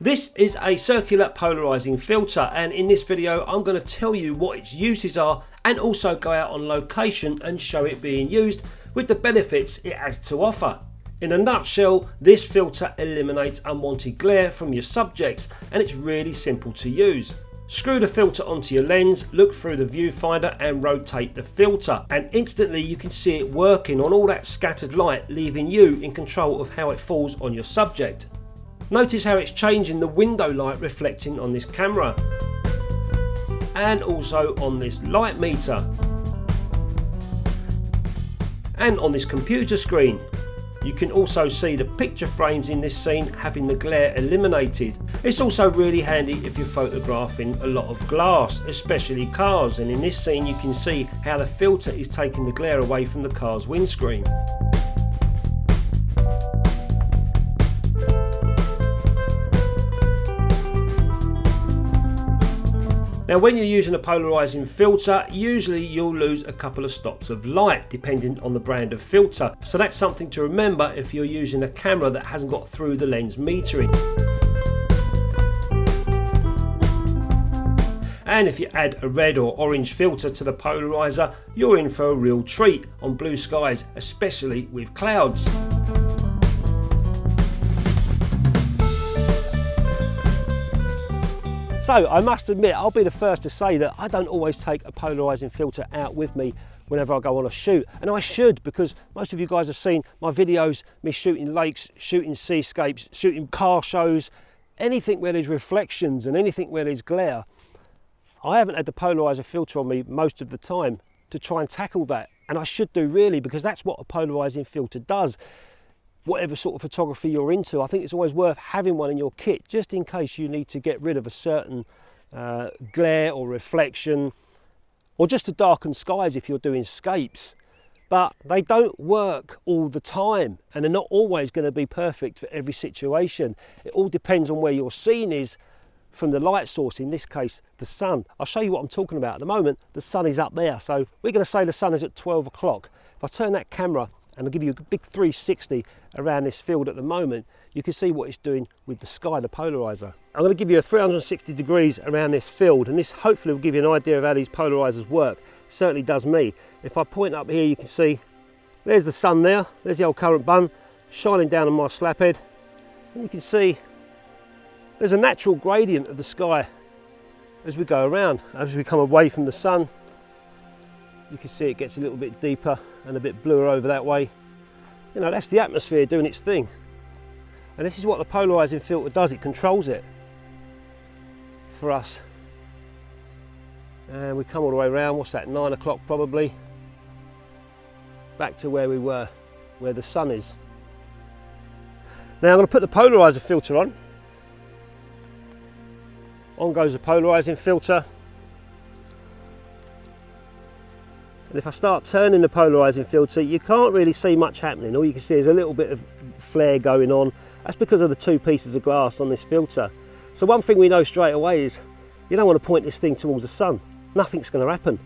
This is a circular polarizing filter, and in this video I'm going to tell you what its uses are and also go out on location and show it being used with the benefits it has to offer. In a nutshell, this filter eliminates unwanted glare from your subjects and it's really simple to use. Screw the filter onto your lens, look through the viewfinder and rotate the filter, and instantly you can see it working on all that scattered light, leaving you in control of how it falls on your subject. Notice how it's changing the window light reflecting on this camera and also on this light meter and on this computer screen. You can also see the picture frames in this scene having the glare eliminated. It's also really handy if you're photographing a lot of glass, especially cars, and in this scene you can see how the filter is taking the glare away from the car's windscreen. Now when you're using a polarizing filter, usually you'll lose a couple of stops of light depending on the brand of filter. So that's something to remember if you're using a camera that hasn't got through the lens metering. And if you add a red or orange filter to the polarizer, you're in for a real treat on blue skies, especially with clouds. So I must admit, I'll be the first to say that I don't always take a polarizing filter out with me whenever I go on a shoot, and I should, because most of you guys have seen my videos, me shooting lakes, shooting seascapes, shooting car shows, anything where there's reflections and anything where there's glare. I haven't had the polarizer filter on me most of the time to try and tackle that, and I should do really, because that's what a polarizing filter does. Whatever sort of photography you're into, I think it's always worth having one in your kit just in case you need to get rid of a certain glare or reflection, or just to darken skies if you're doing scapes. But they don't work all the time and they're not always going to be perfect for every situation. It all depends on where your scene is from the light source, in this case the sun. I'll show you what I'm talking about. At the moment the sun is up there, so we're going to say the sun is at 12 o'clock. If I turn that camera and I'll give you a big 360 around this field at the moment, you can see what it's doing with the sky, the polarizer. I'm going to give you a 360 degrees around this field, and this hopefully will give you an idea of how these polarizers work. It certainly does me. If I point up here, you can see there's the sun there, there's the old current bun shining down on my slap head, and you can see there's a natural gradient of the sky as we go around. As we come away from the sun, you can see it gets a little bit deeper and a bit bluer over that way. You know, that's the atmosphere doing its thing. And this is what the polarizing filter does, it controls it for us. And we come all the way around, what's that, 9 o'clock probably, back to where we were, where the sun is. Now I'm going to put the polarizer filter on. On goes the polarizing filter. And if I start turning the polarizing filter, you can't really see much happening. All you can see is a little bit of flare going on. That's because of the two pieces of glass on this filter. So one thing we know straight away is you don't want to point this thing towards the sun. Nothing's going to happen.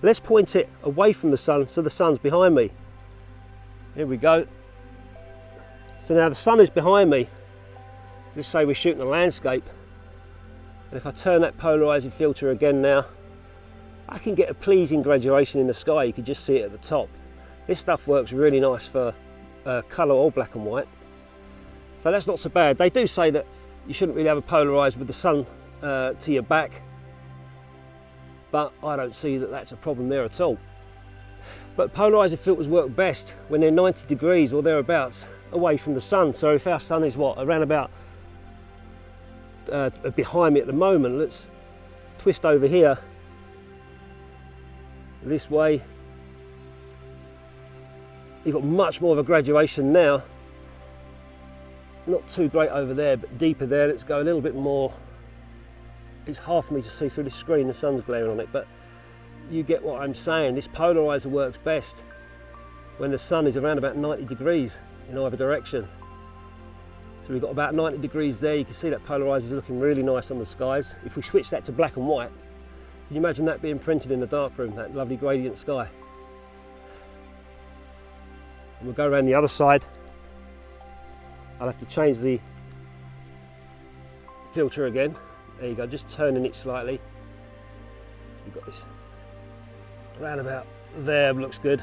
Let's point it away from the sun so the sun's behind me. Here we go. So now the sun is behind me. Let's say we're shooting a landscape. And if I turn that polarizing filter again now, I can get a pleasing graduation in the sky. You can just see it at the top. This stuff works really nice for colour or black and white. So that's not so bad. They do say that you shouldn't really have a polarizer with the sun to your back, but I don't see that that's a problem there at all. But polarizing filters work best when they're 90 degrees or thereabouts away from the sun. So if our sun is what, around about behind me at the moment, let's twist over here this way. You've got much more of a graduation now. Not too great over there, but deeper there. Let's go a little bit more. It's hard for me to see through the screen, the sun's glaring on it, but you get what I'm saying. This polarizer works best when the sun is around about 90 degrees in either direction. So we've got about 90 degrees there. You can see that polarizer is looking really nice on the skies. If we switch that to black and white, can you imagine that being printed in the darkroom, that lovely gradient sky? And we'll go around the other side. I'll have to change the filter again. There you go, just turning it slightly. So we've got this round about there, looks good.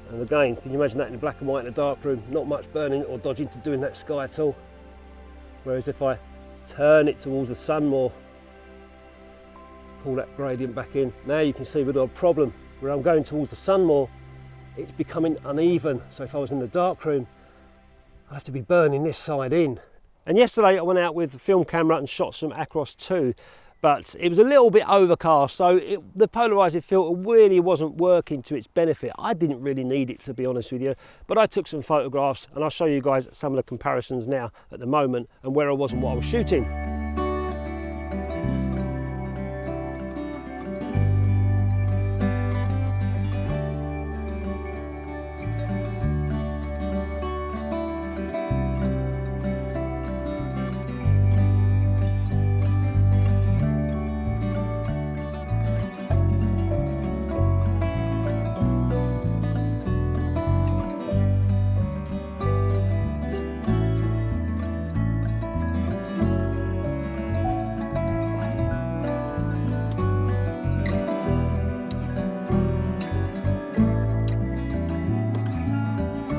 And again, can you imagine that in black and white in a dark room? Not much burning or dodging to do in that sky at all. Whereas if I turn it towards the sun more, pull that gradient back in, now you can see we've got a problem. Where I'm going towards the sun more, it's becoming uneven. So if I was in the dark room, I'd have to be burning this side in. And yesterday I went out with the film camera and shot some Acros 2, but it was a little bit overcast, so the polarising filter really wasn't working to its benefit. I didn't really need it, to be honest with you, but I took some photographs and I'll show you guys some of the comparisons now at the moment and where I was and what I was shooting.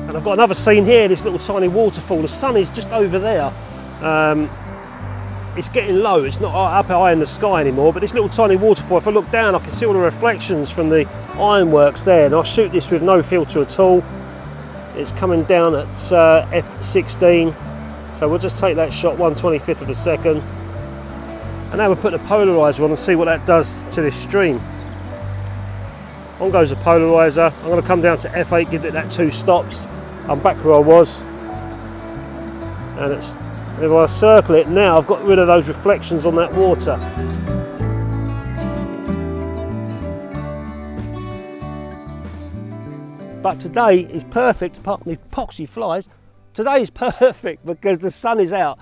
And I've got another scene here, this little tiny waterfall. The sun is just over there. It's getting low, it's not up high in the sky anymore, but this little tiny waterfall, if I look down, I can see all the reflections from the ironworks there. And I'll shoot this with no filter at all. It's coming down at f16. So we'll just take that shot 1/25 of a second. And now we'll put the polarizer on and see what that does to this stream. On goes the polarizer. I'm going to come down to f8, give it that 2 stops. I'm back where I was. And if I circle it now, I've got rid of those reflections on that water. But today is perfect, apart from the epoxy flies. Today is perfect because the sun is out.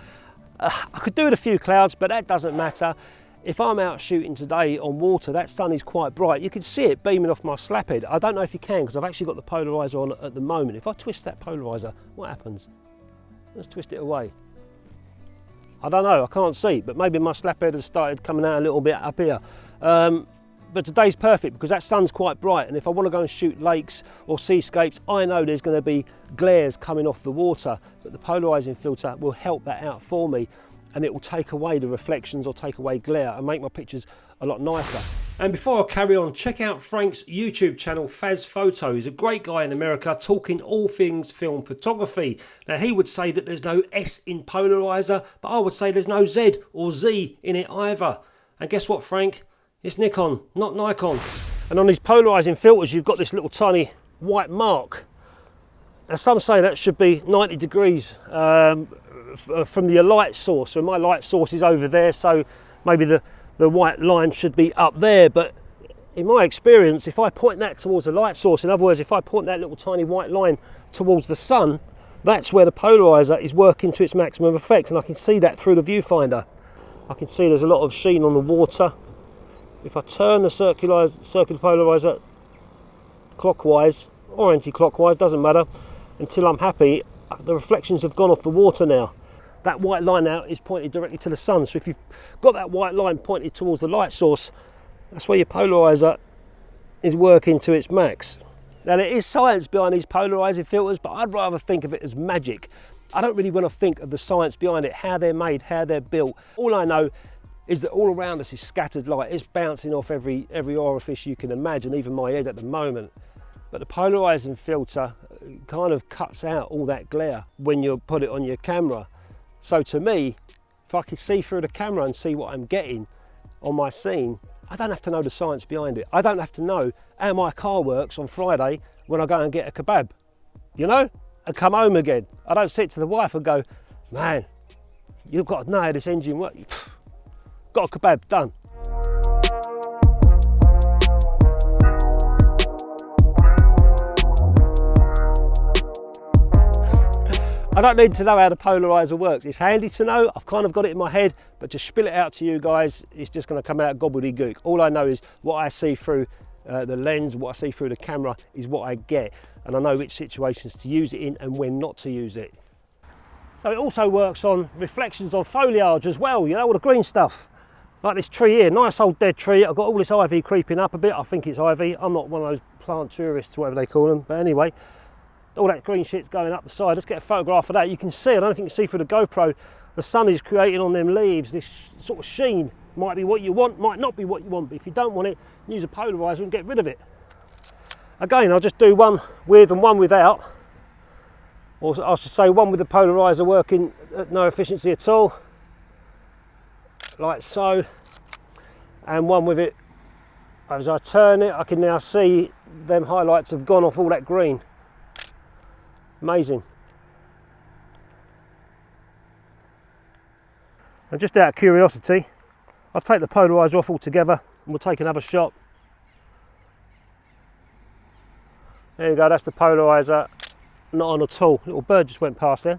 I could do with a few clouds, but that doesn't matter. If I'm out shooting today on water, that sun is quite bright. You can see it beaming off my slap head. I don't know if you can, because I've actually got the polarizer on at the moment. If I twist that polarizer, what happens? Let's twist it away. I don't know, I can't see, but maybe my slap head has started coming out a little bit up here. But today's perfect because that sun's quite bright, and if I want to go and shoot lakes or seascapes, I know there's going to be glares coming off the water, but the polarising filter will help that out for me, and it will take away the reflections or take away glare and make my pictures a lot nicer. And before I carry on, check out Frank's YouTube channel, Faz Photo. He's a great guy in America talking all things film photography. Now he would say that there's no S in polarizer, but I would say there's no Z or Z in it either. And guess what, Frank? It's Nikon, not Nikon. And on these polarising filters, you've got this little tiny white mark. Now some say that should be 90 degrees from the light source. So my light source is over there, so maybe the white line should be up there. But in my experience, if I point that towards the light source, in other words, if I point that little tiny white line towards the sun, that's where the polarizer is working to its maximum effect. And I can see that through the viewfinder. I can see there's a lot of sheen on the water. If I turn the circular polarizer clockwise or anti-clockwise, doesn't matter, until I'm happy, the reflections have gone off the water now. That white line now is pointed directly to the sun. So if you've got that white line pointed towards the light source, that's where your polarizer is working to its max. Now there is science behind these polarizing filters, but I'd rather think of it as magic. I don't really want to think of the science behind it, how they're made, how they're built. All I know is that all around us is scattered light. It's bouncing off every orifice you can imagine, even my head at the moment. But the polarizing filter kind of cuts out all that glare when you put it on your camera. So to me, if I can see through the camera and see what I'm getting on my scene, I don't have to know the science behind it. I don't have to know how my car works on Friday when I go and get a kebab, you know, and come home again. I don't sit to the wife and go, man, you've got to know how this engine works. Got a kebab, done. I don't need to know how the polarizer works. It's handy to know. I've kind of got it in my head, but to spill it out to you guys, it's just going to come out gobbledygook. All I know is what I see through the lens, what I see through the camera is what I get, and I know which situations to use it in and when not to use it. So it also works on reflections on foliage as well, you know, all the green stuff. Like this tree here, nice old dead tree. I've got all this ivy creeping up a bit. I think it's ivy. I'm not one of those plant tourists, whatever they call them. But anyway, all that green shit's going up the side. Let's get a photograph of that. You can see, I don't know if you can see through the GoPro, the sun is creating on them leaves this sort of sheen. Might be what you want, might not be what you want, but if you don't want it, use a polarizer and get rid of it. Again, I'll just do one with and one without. Or I should say one with the polarizer working at no efficiency at all, like so, and one with it. As I turn it, I can now see them highlights have gone off all that green. Amazing. And just out of curiosity, I'll take the polarizer off altogether and we'll take another shot. There you go, that's the polarizer. Not on at all. Little bird just went past there.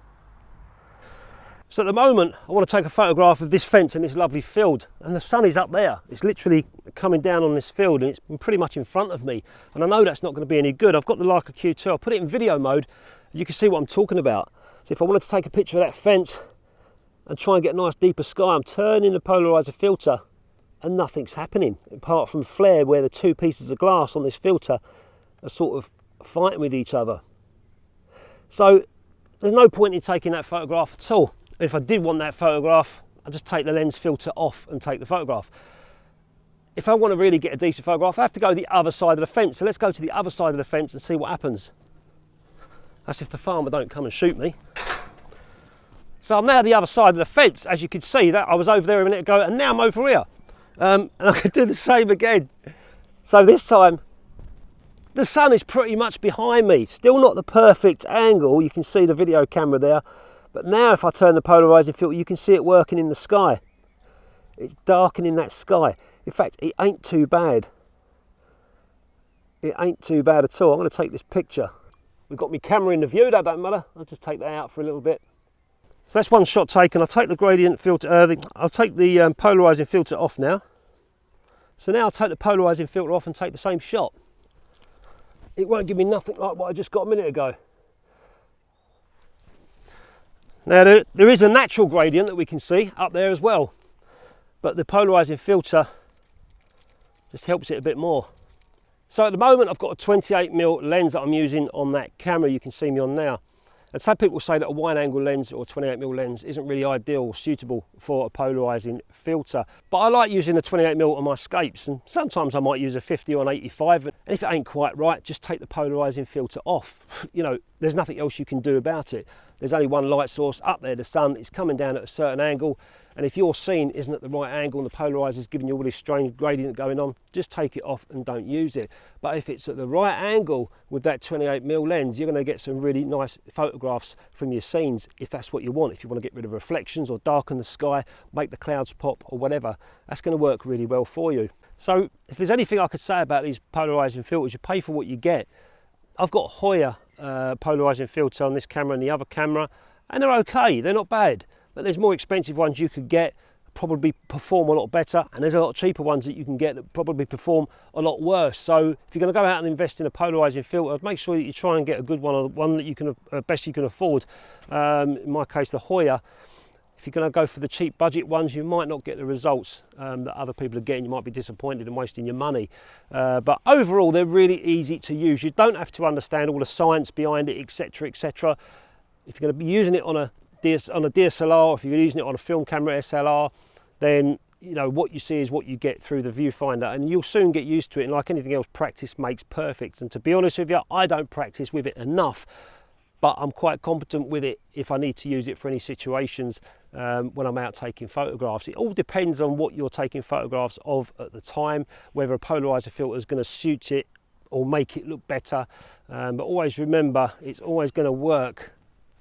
So at the moment I want to take a photograph of this fence and this lovely field, and the sun is up there. It's literally coming down on this field and it's pretty much in front of me, and I know that's not going to be any good. I've got the Leica Q2, I'll put it in video mode and you can see what I'm talking about. So if I wanted to take a picture of that fence and try and get a nice deeper sky, I'm turning the polarizer filter and nothing's happening apart from flare where the two pieces of glass on this filter are sort of fighting with each other. So there's no point in taking that photograph at all. If I did want that photograph, I'll just take the lens filter off and take the photograph. If I want to really get a decent photograph, I have to go the other side of the fence. So let's go to the other side of the fence and see what happens. That's if the farmer don't come and shoot me. So I'm now the other side of the fence. As you can see, that I was over there a minute ago and now I'm over here. And I could do the same again. So this time, the sun is pretty much behind me. Still not the perfect angle. You can see the video camera there. But now if I turn the polarizing filter, you can see it working in the sky. It's darkening that sky. In fact, it ain't too bad. It ain't too bad at all. I'm going to take this picture. We've got my camera in the view, that don't matter. I'll just take that out for a little bit. So that's one shot taken. I'll take the gradient filter, I'll take the polarizing filter off now. So now I'll take the polarizing filter off and take the same shot. It won't give me nothing like what I just got a minute ago. Now there is a natural gradient that we can see up there as well, but the polarizing filter just helps it a bit more. So at the moment I've got a 28mm lens that I'm using on that camera you can see me on now. And some people say that a wide angle lens or 28mm lens isn't really ideal or suitable for a polarizing filter. But I like using a 28mm on my scapes, and sometimes I might use a 50 or an 85. And if it ain't quite right, just take the polarizing filter off. You know, there's nothing else you can do about it. There's only one light source up there, the sun. It's coming down at a certain angle. And if your scene isn't at the right angle and the polarizer is giving you all this strange gradient going on, just take it off and don't use it. But if it's at the right angle with that 28mm lens, you're going to get some really nice photographs from your scenes if that's what you want. If you want to get rid of reflections or darken the sky, make the clouds pop or whatever, that's going to work really well for you. So if there's anything I could say about these polarizing filters, you pay for what you get. I've got Hoya polarizing filter on this camera and the other camera, and they're okay, they're not bad. But there's more expensive ones you could get, probably perform a lot better, and there's a lot cheaper ones that you can get that probably perform a lot worse. So if you're going to go out and invest in a polarizing filter, make sure that you try and get a good one, or one that you can best you can afford. In my case, the Hoya. If you're going to go for the cheap budget ones, you might not get the results that other people are getting. You might be disappointed and wasting your money. But overall, they're really easy to use. You don't have to understand all the science behind it, etc., etc. If you're going to be using it on a DSLR, if you're using it on a film camera SLR, then you know what you see is what you get through the viewfinder, and you'll soon get used to it. And like anything else, practice makes perfect. And to be honest with you, I don't practice with it enough, but I'm quite competent with it if I need to use it for any situations when I'm out taking photographs. It all depends on what you're taking photographs of at the time, whether a polarizer filter is going to suit it or make it look better. But always remember, it's always going to work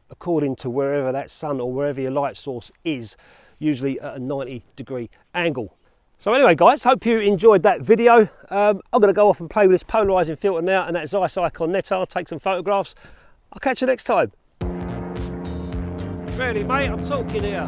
according to wherever that sun or wherever your light source is, usually at a 90-degree angle. So anyway guys, hope you enjoyed that video. I'm going to go off and play with this polarizing filter now and that Zeiss Icon Netar, take some photographs. I'll catch you next time. Really mate, I'm talking here.